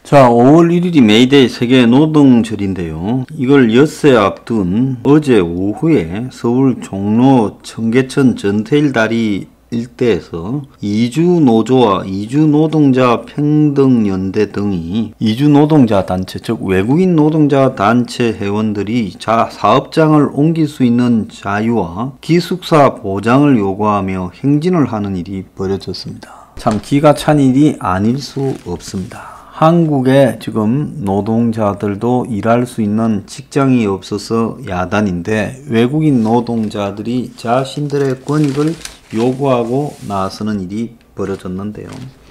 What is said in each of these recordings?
자, 5월 1일이 메이데이 세계 노동절인데요. 이걸 엿새 앞둔 어제 오후에 서울 종로 청계천 전태일 다리 일대에서 이주노조와 이주노동자 평등연대 등이 이주노동자 단체, 즉 외국인 노동자 단체 회원들이 사업장을 옮길 수 있는 자유와 기숙사 보장을 요구하며 행진을 하는 일이 벌어졌습니다. 참 기가 찬 일이 아닐 수 없습니다. 한국에 지금 노동자들도 일할 수 있는 직장이 없어서 야단인데 외국인 노동자들이 자신들의 권익을 요구하고 나서는 일이 벌어졌는데요.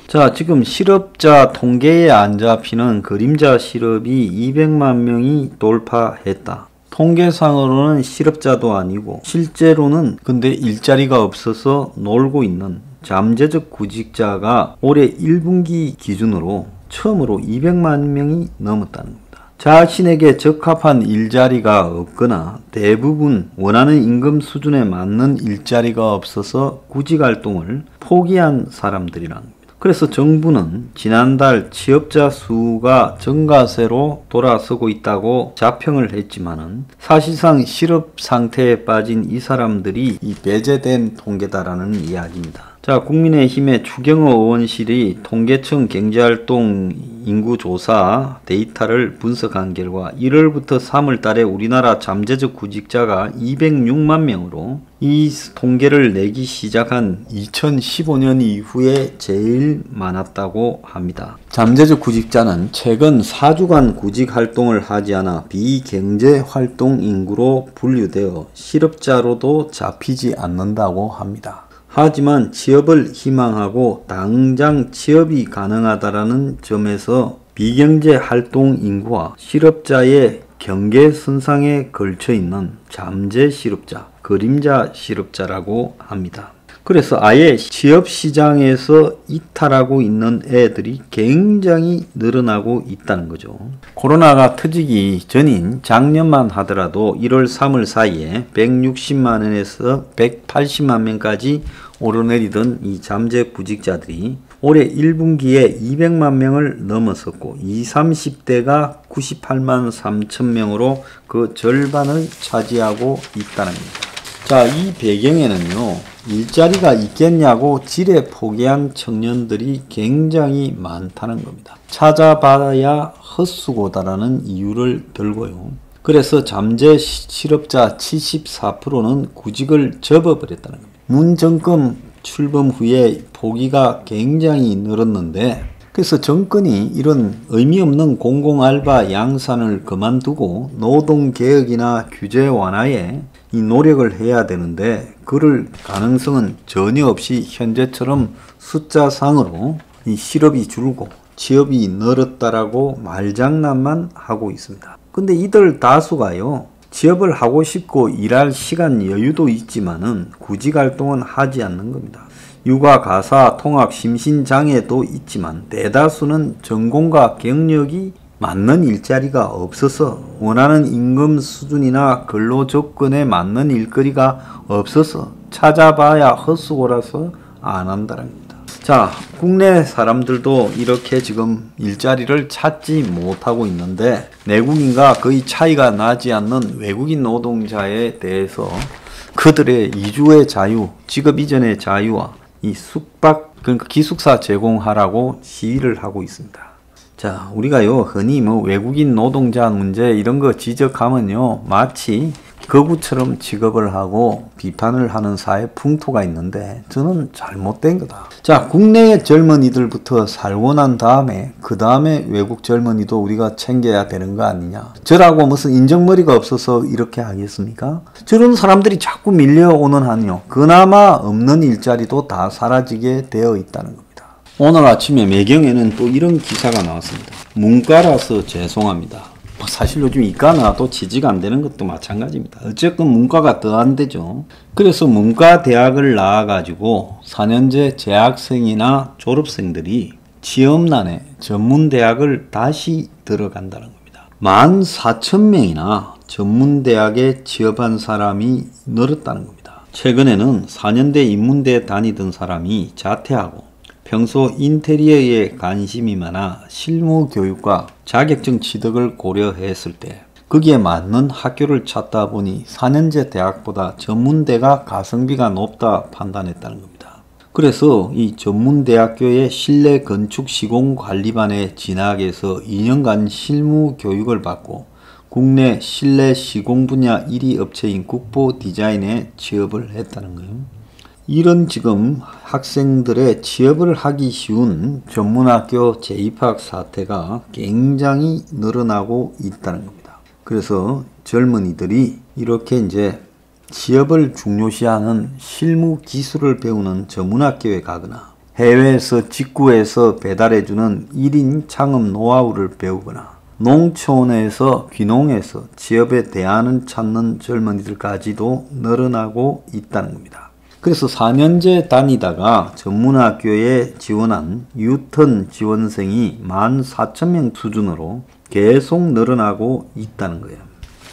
자, 지금 실업자 통계에 안 잡히는 그림자 실업이 200만 명이 돌파했다. 통계상으로는 실업자도 아니고 실제로는 근데 일자리가 없어서 놀고 있는 잠재적 구직자가 올해 1분기 기준으로 처음으로 200만 명이 넘었다는 겁니다. 자신에게 적합한 일자리가 없거나 대부분 원하는 임금 수준에 맞는 일자리가 없어서 구직활동을 포기한 사람들이라는 겁니다. 그래서 정부는 지난달 취업자 수가 증가세로 돌아서고 있다고 자평을 했지만은 사실상 실업 상태에 빠진 이 사람들이 이 배제된 통계다라는 이야기입니다. 자, 국민의힘의 추경호 의원실이 통계청 경제활동 인구조사 데이터를 분석한 결과 1월부터 3월 달에 우리나라 잠재적 구직자가 206만 명으로 이 통계를 내기 시작한 2015년 이후에 제일 많았다고 합니다. 잠재적 구직자는 최근 4주간 구직활동을 하지 않아 비경제활동 인구로 분류되어 실업자로도 잡히지 않는다고 합니다. 하지만 취업을 희망하고 당장 취업이 가능하다라는 점에서 비경제 활동 인구와 실업자의 경계선상에 걸쳐 있는 잠재 실업자, 그림자 실업자라고 합니다. 그래서 아예 취업시장에서 이탈하고 있는 애들이 굉장히 늘어나고 있다는 거죠. 코로나가 터지기 전인 작년만 하더라도 1월 3월 사이에 160만 원에서 180만 명까지 오르내리던 이 잠재 구직자들이 올해 1분기에 200만 명을 넘었었고 20, 30대가 98만 3천 명으로 그 절반을 차지하고 있다는 겁니다. 자, 이 배경에는요, 일자리가 있겠냐고 지레 포기한 청년들이 굉장히 많다는 겁니다. 찾아봐야 헛수고다라는 이유를 들고요. 그래서 잠재 실업자 74%는 구직을 접어버렸다는 겁니다. 문 정권 출범 후에 포기가 굉장히 늘었는데, 그래서 정권이 이런 의미 없는 공공알바 양산을 그만두고 노동개혁이나 규제 완화에 이 노력을 해야 되는데 그럴 가능성은 전혀 없이 현재처럼 숫자상으로 이 실업이 줄고 취업이 늘었다라고 말장난만 하고 있습니다. 근데 이들 다수가요, 취업을 하고 싶고 일할 시간 여유도 있지만은 구직활동은 하지 않는 겁니다. 육아, 가사, 통학, 심신장애도 있지만 대다수는 전공과 경력이 맞는 일자리가 없어서 원하는 임금 수준이나 근로 조건에 맞는 일거리가 없어서 찾아봐야 헛수고라서 안 한다는 겁니다. 자, 국내 사람들도 이렇게 지금 일자리를 찾지 못하고 있는데 내국인과 거의 차이가 나지 않는 외국인 노동자에 대해서 그들의 이주의 자유, 직업 이전의 자유와 이 숙박, 그러니까 기숙사 제공하라고 시위를 하고 있습니다. 자, 우리가요, 흔히 외국인 노동자 문제 이런 거 지적하면요, 마치 거구처럼 취급을 하고 비판을 하는 사회 풍토가 있는데 저는 잘못된 거다. 자, 국내의 젊은이들부터 살고 난 다음에 그 다음에 외국 젊은이도 우리가 챙겨야 되는 거 아니냐. 저라고 무슨 인정머리가 없어서 이렇게 하겠습니까? 저런 사람들이 자꾸 밀려오는 한요, 그나마 없는 일자리도 다 사라지게 되어 있다는 겁니다. 오늘 아침에 매경에는 또 이런 기사가 나왔습니다. 문과라서 죄송합니다. 사실 요즘 이과 나와도 취직 안 되는 것도 마찬가지입니다. 어쨌건 문과가 더 안 되죠. 그래서 문과 대학을 나와가지고 4년제 재학생이나 졸업생들이 취업난에 전문대학을 다시 들어간다는 겁니다. 14,000명이나 전문대학에 취업한 사람이 늘었다는 겁니다. 최근에는 4년대 인문대 다니던 사람이 자퇴하고 평소 인테리어에 관심이 많아 실무 교육과 자격증 취득을 고려했을 때 거기에 맞는 학교를 찾다 보니 4년제 대학보다 전문대가 가성비가 높다 판단했다는 겁니다. 그래서 이 전문대학교의 실내 건축 시공 관리반에 진학해서 2년간 실무 교육을 받고 국내 실내 시공 분야 1위 업체인 국보 디자인에 취업을 했다는 거예요. 이런 지금 학생들의 취업을 하기 쉬운 전문학교 재입학 사태가 굉장히 늘어나고 있다는 겁니다. 그래서 젊은이들이 이렇게 이제 취업을 중요시하는 실무 기술을 배우는 전문학교에 가거나 해외에서 직구해서 배달해주는 1인 창업 노하우를 배우거나 농촌에서 귀농해서 취업에 대안을 찾는 젊은이들까지도 늘어나고 있다는 겁니다. 그래서 4년제 다니다가 전문학교에 지원한 유턴 지원생이 14,000명 수준으로 계속 늘어나고 있다는 거예요.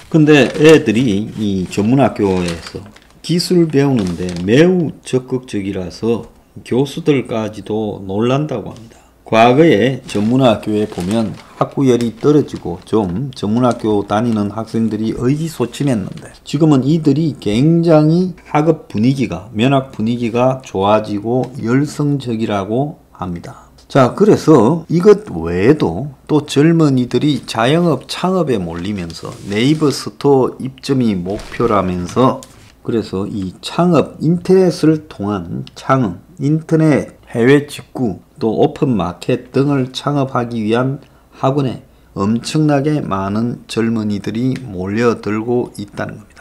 근데 애들이 이 전문학교에서 기술 배우는데 매우 적극적이라서 교수들까지도 놀란다고 합니다. 과거에 전문학교에 보면 학구열이 떨어지고 좀 전문학교 다니는 학생들이 의기소침했는데 지금은 이들이 굉장히 학업 분위기가, 면학 분위기가 좋아지고 열성적이라고 합니다. 자, 그래서 이것 외에도 또 젊은이들이 자영업 창업에 몰리면서 네이버 스토어 입점이 목표라면서 그래서 이 창업, 인터넷을 통한 창업, 인터넷 해외 직구, 또 오픈마켓 등을 창업하기 위한 학원에 엄청나게 많은 젊은이들이 몰려들고 있다는 겁니다.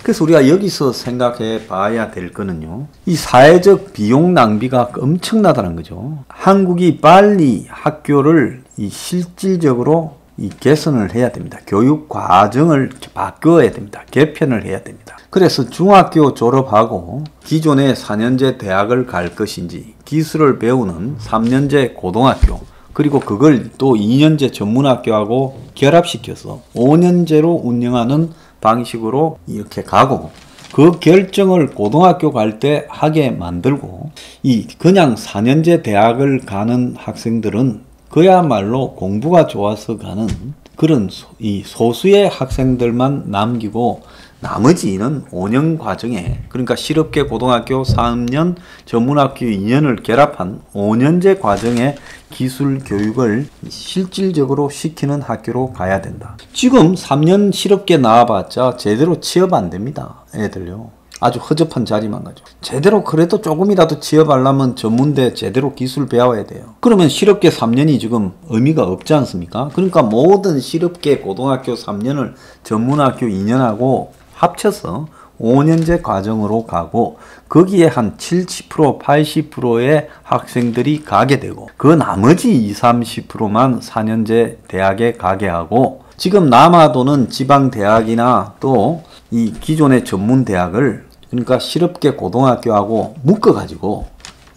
그래서 우리가 여기서 생각해 봐야 될 거는요, 이 사회적 비용 낭비가 엄청나다는 거죠. 한국이 빨리 학교를 실질적으로 개선을 해야 됩니다. 교육 과정을 바꿔야 됩니다. 개편을 해야 됩니다. 그래서 중학교 졸업하고 기존의 4년제 대학을 갈 것인지 기술을 배우는 3년제 고등학교 그리고 그걸 또 2년제 전문학교하고 결합시켜서 5년제로 운영하는 방식으로 이렇게 가고 그 결정을 고등학교 갈 때 하게 만들고 이 그냥 4년제 대학을 가는 학생들은 그야말로 공부가 좋아서 가는 그런 이 소수의 학생들만 남기고 나머지는 5년 과정에 그러니까 실업계 고등학교 3년 전문학교 2년을 결합한 5년제 과정에 기술 교육을 실질적으로 시키는 학교로 가야 된다. 지금 3년 실업계 나와봤자 제대로 취업 안 됩니다. 애들요. 아주 허접한 자리만 가죠. 제대로 그래도 조금이라도 취업하려면 전문대 제대로 기술 배워야 돼요. 그러면 실업계 3년이 지금 의미가 없지 않습니까? 그러니까 모든 실업계 고등학교 3년을 전문학교 2년하고 합쳐서 5년제 과정으로 가고 거기에 한 70%, 80%의 학생들이 가게 되고 그 나머지 20, 30%만 4년제 대학에 가게 하고 지금 남아도는 지방대학이나 또 이 기존의 전문대학을 그러니까 실업계 고등학교하고 묶어가지고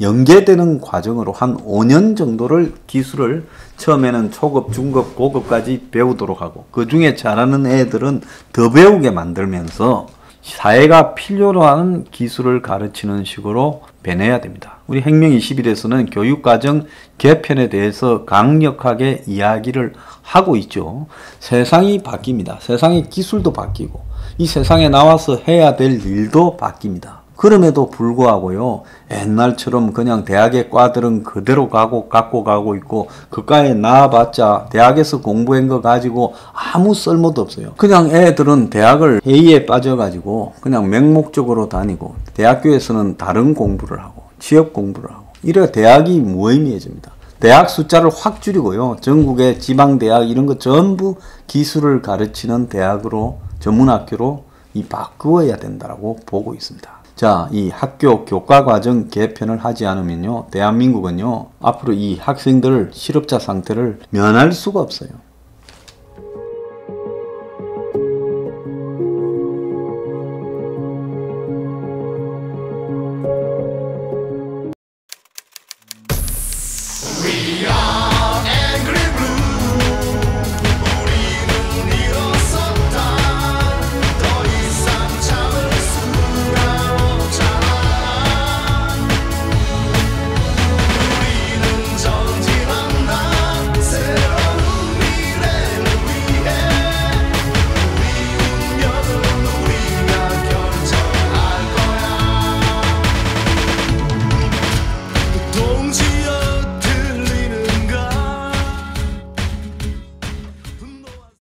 연계되는 과정으로 한 5년 정도를 기술을 처음에는 초급, 중급, 고급까지 배우도록 하고 그 중에 잘하는 애들은 더 배우게 만들면서 사회가 필요로 하는 기술을 가르치는 식으로 변해야 됩니다. 우리 혁명 21에서는 교육과정 개편에 대해서 강력하게 이야기를 하고 있죠. 세상이 바뀝니다. 세상의 기술도 바뀌고 이 세상에 나와서 해야 될 일도 바뀝니다. 그럼에도 불구하고요, 옛날처럼 그냥 대학의 과들은 그대로 갖고 가고 있고, 그과에 나와봤자 대학에서 공부한 거 가지고 아무 쓸모도 없어요. 그냥 애들은 대학을 회의에 빠져가지고 그냥 맹목적으로 다니고, 대학교에서는 다른 공부를 하고, 취업 공부를 하고, 이래 대학이 무의미해집니다. 대학 숫자를 확 줄이고요, 전국의 지방대학 이런 거 전부 기술을 가르치는 대학으로, 전문학교로 바꾸어야 된다고 보고 있습니다. 자, 이 학교 교과과정 개편을 하지 않으면요, 대한민국은요, 앞으로 이 학생들 실업자 상태를 면할 수가 없어요. 공지